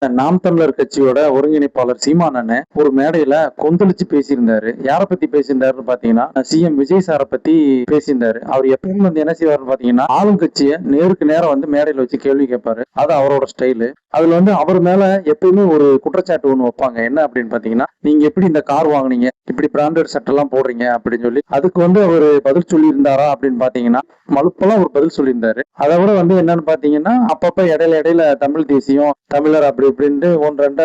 நாம் தமிழர் கட்சியோட ஒருங்கிணைப்பாளர் சீமான் அண்ணன் ஒரு மேடையில கொந்தளிச்சு பேசியிருந்தாரு. யார பத்தி பேசியிருந்தாருன்னு பாத்தீங்கன்னா, சிஎம் விஜய் சாரை பத்தி பேசியிருந்தாரு. அவர் எப்பவும் வந்து என்ன செய்வாருன்னு பாத்தீங்கன்னா, ஆளும் கட்சியை நேருக்கு நேரம் வந்து மேடையில வச்சு கேள்வி கேட்பாரு. அது அவரோட ஸ்டைலு. அதுல வந்து அவர் மேல எப்பயுமே ஒரு குற்றச்சாட்டு ஒண்ணு வைப்பாங்க. என்ன அப்படின்னு பாத்தீங்கன்னா, நீங்க எப்படி இந்த கார் வாங்குனீங்க, இப்படி பிராண்டட் சட்டை எல்லாம் போடுறீங்க அப்படின்னு சொல்லி அதுக்கு வந்து அவர் பதில் சொல்லி இருந்தாரா அப்படின்னு பாத்தீங்கன்னா, மலுப்பெல்லாம் ஒரு பதில் சொல்லியிருந்தாரு. அதை விட வந்து என்னன்னு பாத்தீங்கன்னா, அப்பப்ப இடையில தமிழ் தேசியம், தமிழர் அப்படி இப்படின்ட்டு ஒன்று ரெண்ட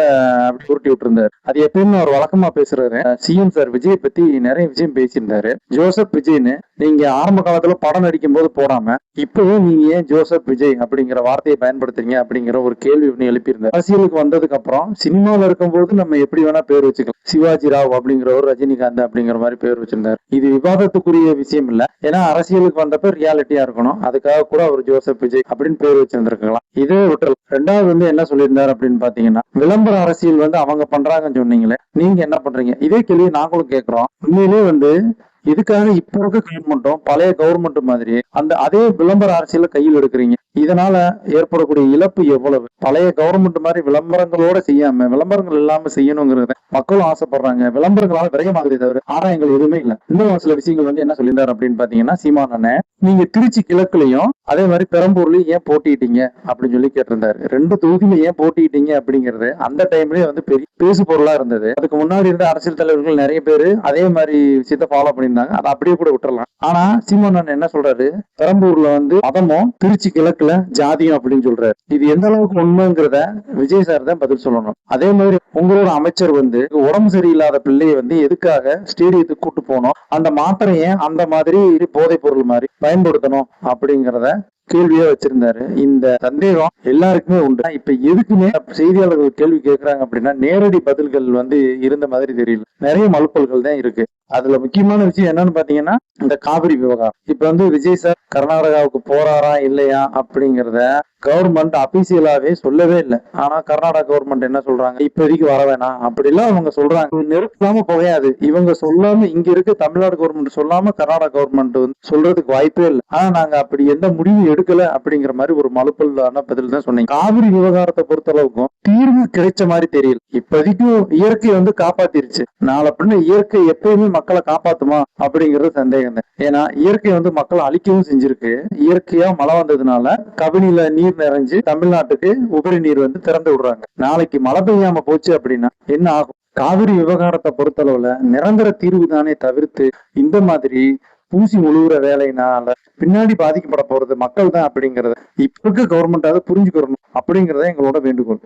அப்படி உருட்டி விட்டு இருந்தாரு. அது எப்பயுமே அவர் வழக்கமா பேசுறாரு. சிஎம் சார் விஜய் பத்தி நிறைய விஷயம் பேசியிருந்தாரு. ஜோசப் விஜய்னு நீங்க ஆரம்ப காலத்துல படம் நடிக்கும் போது போடாம இப்பவும் நீங்க ஏன் ஜோசப் விஜய் அப்படிங்கிற வார்த்தையை பயன்படுத்துறீங்க அப்படிங்கிற ஒரு கேள்வி ஒண்ணு எழுப்பியிருந்தார். அரசியலுக்கு வந்ததுக்கு அப்புறம் சினிமாவில் இருக்கும்போது நம்ம எப்படி வேணா பேர் வச்சுக்கலாம். சிவாஜி ராவ் அப்படிங்கிறவர் ரஜினிகாந்த் அப்படிங்கிற மாதிரி பேர் வச்சிருந்தாரு. இது விவாதத்துக்குரிய விஷயம் இல்ல. ஏன்னா அரசியலுக்கு வந்தப்ப ரியாலிட்டியா இருக்கணும். அதுக்காக கூட அவர் ஜோசப் விஜய் அப்படின்னு பேர் வச்சிருந்திருக்கலாம். இதே விட்டுறலாம். ரெண்டாவது வந்து என்ன சொல்லியிருந்தாரு அப்படின்னு பாத்தீங்கன்னா, விளம்பர அரசியல் வந்து அவங்க பண்றாங்கன்னு சொன்னீங்களே, நீங்க என்ன பண்றீங்க? இதே கேள்வி நாங்களும் கேட்கிறோம். உண்மையிலேயே வந்து இதுக்காக இப்ப இருக்க கவர்மெண்ட்டும் பழைய கவர்மெண்ட் மாதிரி அதே விளம்பர அரசியல கையில் எடுக்கிறீங்க. இதனால ஏற்படக்கூடிய இழப்பு எவ்வளவு? பழைய கவர்மெண்ட் மாதிரி விளம்பரங்களோட செய்யாம விளம்பரங்கள் இல்லாம செய்யணுங்கிறத மக்களும் ஆசைப்படுறாங்க. விளம்பரங்களால விரயமாகுதே தவிர ஆதாயங்கள் எதுவுமே இல்ல. இன்னும் சில விஷயங்கள் வந்து என்ன சொல்லியிருந்தாரு அப்படின்னு பாத்தீங்கன்னா, சீமான் அண்ணன் நீங்க திருச்சி கிழக்குலயும் அதே மாதிரி பெரம்பூர்லயும் ஏன் போட்டிட்டீங்க அப்படின்னு சொல்லி கேட்டிருந்தாரு. 2 தொகுதியில ஏன் போட்டிட்டீங்க அப்படிங்கிறது அந்த டைம்லயே வந்து பெரிய பேசு பொருளா இருந்தது. அதுக்கு முன்னாடி இருந்த அரசியல் தலைவர்கள் நிறைய பேரு அதே மாதிரி விஷயத்த ஃபாலோ பண்ணியிருந்தாங்க. அதை அப்படியே கூட விட்டுறலாம். ஆனா சீமான் அண்ணன் என்ன சொல்றாரு, பெரம்பூர்ல வந்து மதமும் திருச்சி கிழக்குல ஜாதியும் அப்படின்னு சொல்றாரு. இது எந்த அளவுக்கு உண்மைங்கிறத விஜய் சார் தான் பதில் சொல்லணும். அதே மாதிரி உங்களோட அமைச்சர் வந்து உடம்பு சரியில்லாத பிள்ளையை வந்து எதுக்காக ஸ்டேடியத்துக்கு கூட்டு போனோம், அந்த மாத்திரையை அந்த மாதிரி போதைப் பொருள் மாதிரி பயன்படுத்தணும் அப்படிங்கிறத கேள்வியா வச்சிருந்தாரு. இந்த சந்தேகம் எல்லாருக்குமே உண்டு. இப்ப எதுக்குமே செய்தியாளர்கள் கேள்வி கேட்கிறாங்க அப்படின்னா நேரடி பதில்கள் வந்து இருந்த மாதிரி தெரியல. நிறைய மலுப்பல்கள் தான் இருக்கு. அதுல முக்கியமான விஷயம் என்னன்னு பாத்தீங்கன்னா, இந்த காவிரி விவகாரம். இப்ப வந்து விஜய் சார் கர்நாடகாவுக்கு போறாரா இல்லையா அப்படிங்கறத கவர்மெண்ட் அபிஷியலாவே சொல்லவே இல்லை. ஆனா கர்நாடகா கவர்மெண்ட் என்ன சொல்றாங்க, இப்போதைக்கு வர வேணாம் அப்படிலாம் அவங்க சொல்றாங்க. நெருக்காம போகாது. இவங்க சொல்லாம இங்க இருக்க தமிழ்நாடு கவர்மெண்ட் சொல்லாம கர்நாடகா கவர்மெண்ட் வந்து சொல்றதுக்கு வாய்ப்பே இல்லை. ஆனா நாங்க அப்படி எந்த முடிவும் எடுக்கல அப்படிங்கிற மாதிரி ஒரு மலுப்பல்லான பதில் தான் சொன்னீங்க. காவிரி விவகாரத்தை பொறுத்த அளவுக்கும் தீர்வு கிடைச்ச மாதிரி தெரியல. இப்போதைக்கும் இயற்கை வந்து காப்பாத்திருச்சு. நாளை பின்ன இயற்கை எப்பயுமே மக்களை காப்பாத்துமா அப்படிங்கிறது சந்தேகம் தான். ஏன்னா இயற்கை வந்து மக்களை அழிக்கவும் செஞ்சிருக்கு. இயற்கையா மழை வந்ததுனால கபினில நீர் நிறைஞ்சு தமிழ்நாட்டுக்கு உபரி நீர் வந்து திறந்து விடுறாங்க. நாளைக்கு மழை பெய்யாம போச்சு அப்படின்னா என்ன ஆகும்? காவிரி விவகாரத்தை பொறுத்தளவுல நிரந்தர தீர்வு தானே தவிர்த்து இந்த மாதிரி பூசி முழுகிற வேலையினால பின்னாடி பாதிக்கப்பட போறது மக்கள் தான் அப்படிங்கறத இப்ப இருக்க கவர்மெண்ட் அதை புரிஞ்சுக்கணும் அப்படிங்கறத எங்களோட வேண்டுகோள்.